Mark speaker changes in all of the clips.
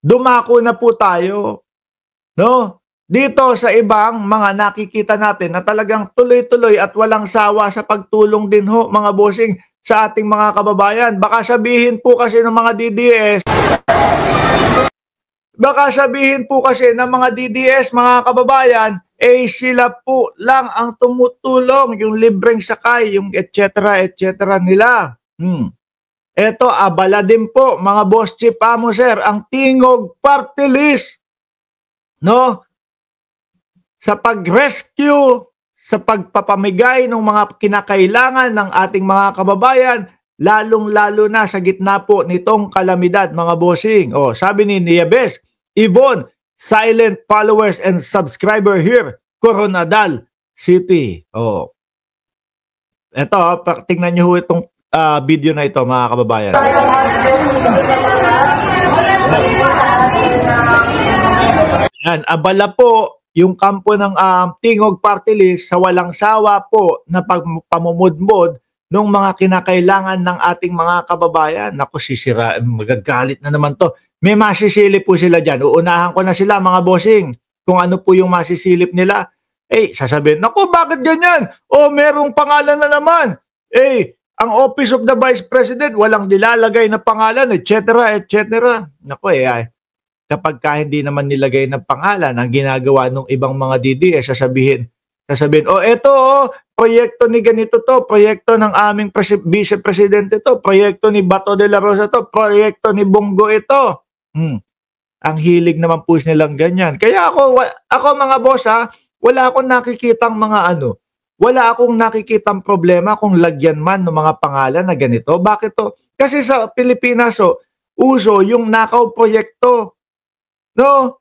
Speaker 1: dumako na po tayo, no? Dito sa ibang mga nakikita natin na talagang tuloy-tuloy at walang sawa sa pagtulong din ho, mga bossing, sa ating mga kababayan. Baka sabihin po kasi ng mga DDS, mga kababayan, eh sila po lang ang tumutulong, yung libreng sakay, yung etc. nila. Eto, abala din po, mga boss chief amo sir, ang Tingog Party List, no? Sa pag-rescue, sa pagpapamigay ng mga kinakailangan ng ating mga kababayan, lalong-lalo na sa gitna po nitong kalamidad, mga bossing. O, sabi ni Nieves, Yvonne, silent followers and subscriber here, Coronadal City. O, eto, tingnan nyo itong video na ito, mga kababayan. Yan, abala po yung kampo ng Tingog Party List sa walang sawa po na pamumudmod ng mga kinakailangan ng ating mga kababayan. Naku, sisira, magagalit na naman to. May masisilip po sila dyan. Uunahan ko na sila, mga bossing, kung ano po yung masisilip nila. Eh, sasabihin, naku, bakit ganyan? O, merong pangalan na naman. Eh, ang Office of the Vice President, walang nilalagay na pangalan, etc. Naku, kapag hindi naman nilagay ng pangalan ang ginagawa ng ibang mga DDS, sasabihin, eto, proyekto ni ganito to, proyekto ng aming Vice Presidente to, proyekto ni Bato de la Rosa to, proyekto ni Bongo ito. Ang hilig naman po nilang ganyan. Kaya ako mga boss wala akong nakikitang wala akong nakikitang problema kung lagyan man ng mga pangalan na ganito. Bakit to? Kasi sa Pilipinas, uso yung nakaw proyekto. No?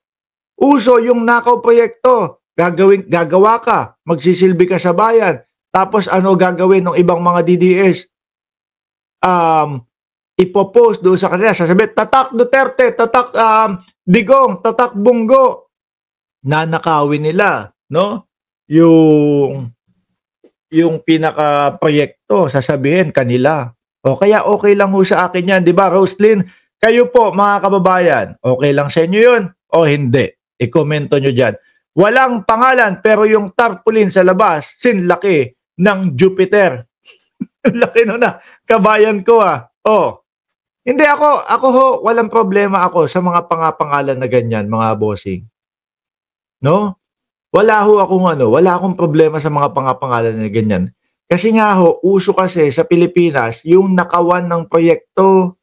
Speaker 1: Uso yung nakaw proyekto. Gagawa ka. Magsisilbi ka sa bayan. Tapos ano gagawin ng ibang mga DDS? Ipopost doon sa kanila. Sasabihin, tatak Duterte, tatak Digong, tatak Bongo. Nanakawin nila. No? Yung pinaka-proyekto, sasabihin kanila. O kaya okay lang ho sa akin yan. Diba, Roslyn? Kayo po, mga kababayan, okay lang sa inyo yun o hindi? I-komento nyo dyan. Walang pangalan pero yung tarpaulin sa labas, sinlaki ng Jupiter. Laki no na, kabayan ko O, hindi ako ho, walang problema ako sa mga pangalan na ganyan, mga bossing. No? Wala akong problema sa mga pangalan na ganyan. Kasi nga ho, uso kasi sa Pilipinas, yung nakawan ng proyekto.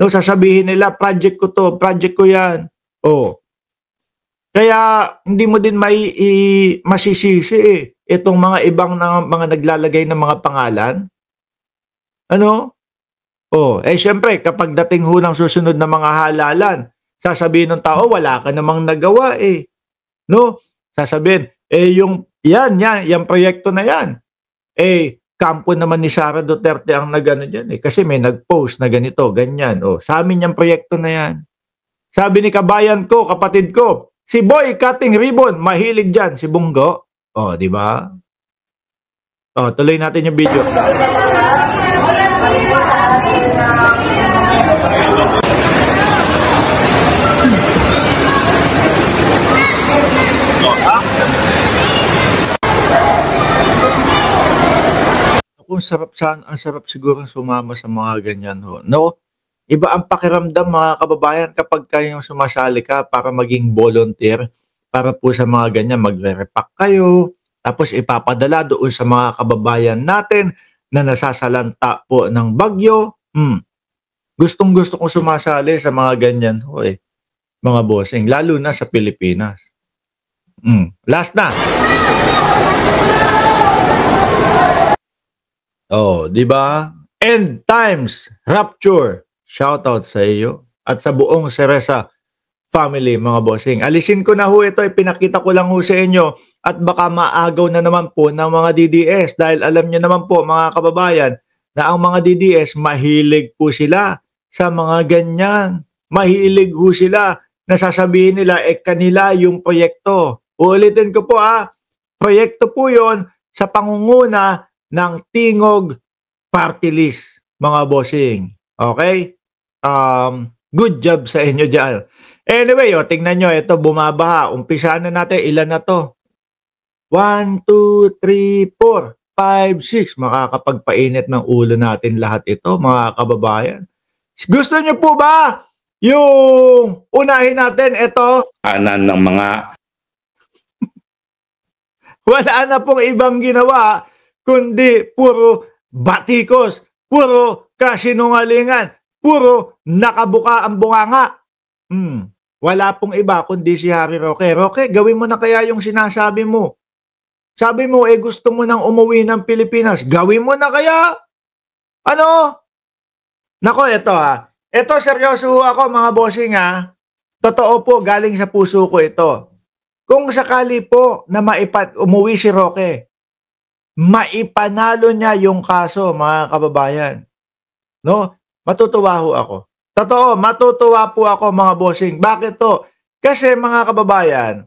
Speaker 1: No, sasabihin nila, project ko to, project ko yan. Kaya hindi mo din masisisi itong mga ibang mga naglalagay ng mga pangalan. Syempre, kapag dating ho ng susunod na mga halalan, sasabihin ng tao, wala ka namang nagawa No? Sasabihin, yung proyekto na yan. Kampo naman ni Sara Duterte ang nagano dyan kasi may nag-post na ganito, ganyan. Sa amin yung proyekto na yan. Sabi ni kabayan ko, kapatid ko, si Boy Cutting Ribbon, mahilig dyan, si Bongo. Di ba? Tuloy natin yung video. Ang sarap siguro sumama sa mga ganyan ho. No? Iba ang pakiramdam, mga kababayan, kapag kayong sumasali ka para maging volunteer para po sa mga ganyan, magre-repack kayo, tapos ipapadala doon sa mga kababayan natin na nasasalanta po ng bagyo. Gustong-gusto kong sumasali sa mga ganyan ho mga bossing, lalo na sa Pilipinas. Last na. Di ba? End Times Rapture. Shoutout sa iyo at sa buong Ceresa family, mga bossing. Alisin ko na ho ito, pinakita ko lang ho sa inyo at baka maagaw na naman po ng mga DDS dahil alam niyo naman po, mga kababayan, na ang mga DDS mahilig po sila sa mga ganyan. Mahilig ho sila na sasabihin nila kanila yung proyekto. Uulitin ko po proyekto po yon sa pangunguna ng Tingog Party List, mga bossing. Okay? Good job sa inyo dyan. Anyway, tingnan nyo, ito bumabaha. Umpisahan na natin, ilan na 'to? 1, 2, 3, 4, 5, 6. Makakapagpainit ng ulo natin lahat ito, mga kababayan. Gusto niyo po ba yung unahin natin ito?
Speaker 2: Kanan ng mga
Speaker 1: Wala na pong ibang ginawa kundi puro batikos, puro kasinungalingan, puro nakabuka ang bunganga. Wala pong iba kundi si Harry Roque. Roque, gawin mo na kaya yung sinasabi mo. Sabi mo, gusto mo nang umuwi ng Pilipinas. Gawin mo na kaya? Ano? Nako, ito Ito, seryoso ho ako, mga bossing Totoo po, galing sa puso ko ito. Kung sakali po na umuwi si Roque, maipanalo niya yung kaso, mga kababayan. No? Matutuwa ho ako. Totoo, matutuwa po ako, mga bossing. Bakit to? Kasi, mga kababayan,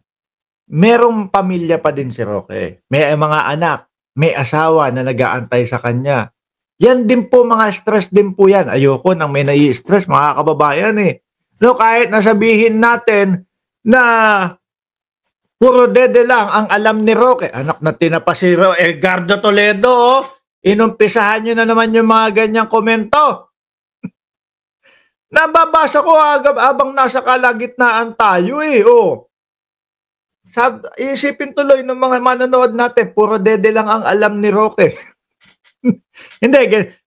Speaker 1: merong pamilya pa din si Roque. May mga anak, may asawa na nag-aantay sa kanya. Yan din po, mga stress din po yan. Ayoko nang may nai-stress, mga kababayan No, kahit nasabihin natin na puro dede lang ang alam ni Roque. Anak na tinapa si Edgardo Toledo, Inumpisahan nyo na naman yung mga ganyang komento. Nababasa ko habang nasa kalagitnaan tayo Isipin tuloy ng mga manonood natin, puro dede lang ang alam ni Roque. Hindi,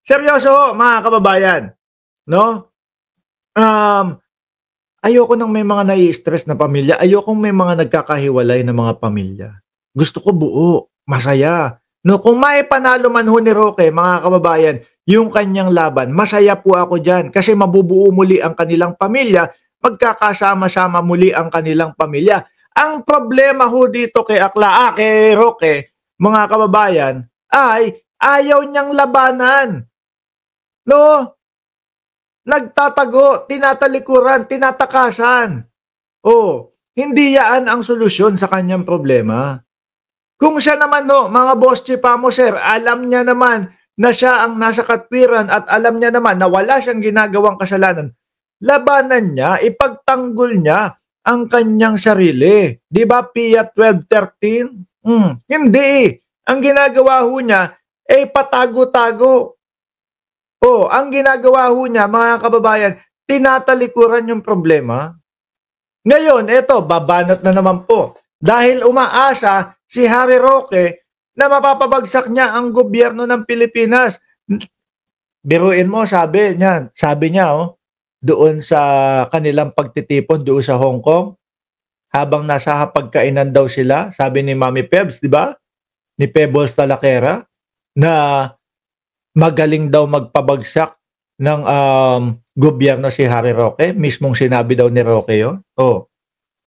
Speaker 1: seryoso ho, mga kababayan. No? Ayoko nang may mga nai-stress na pamilya. Ayoko may mga nagkakahiwalay na mga pamilya. Gusto ko buo, masaya. No, kung maipanalo man ho ni Roque, mga kababayan, yung kanyang laban, masaya po ako dyan kasi mabubuo muli ang kanilang pamilya, magkakasama-sama muli ang kanilang pamilya. Ang problema ho dito kay kay Roque, mga kababayan, ay ayaw niyang labanan. No? Nagtatago, tinatalikuran, tinatakasan. Hindi yan ang solusyon sa kanyang problema. Kung siya naman mga boss chipamo sir, alam niya naman na siya ang nasa katwiran at alam niya naman na wala siyang ginagawang kasalanan, labanan niya, ipagtanggol niya ang kanyang sarili. Di ba PIA 1213? Hindi. Ang ginagawa ho niya, patago-tago. Ang ginagawa ho niya, mga kababayan, tinatalikuran yung problema. Ngayon, babanat na naman po. Dahil umaasa si Harry Roque na mapapabagsak niya ang gobyerno ng Pilipinas. Biruin mo, sabi niya doon sa kanilang pagtitipon doon sa Hong Kong, habang nasa hapagkainan daw sila, sabi ni Mami Pebs, di ba? Ni Pebbles Talaquera, na magaling daw magpabagsak ng gobyerno si Harry Roque. Mismong sinabi daw ni Roque yun.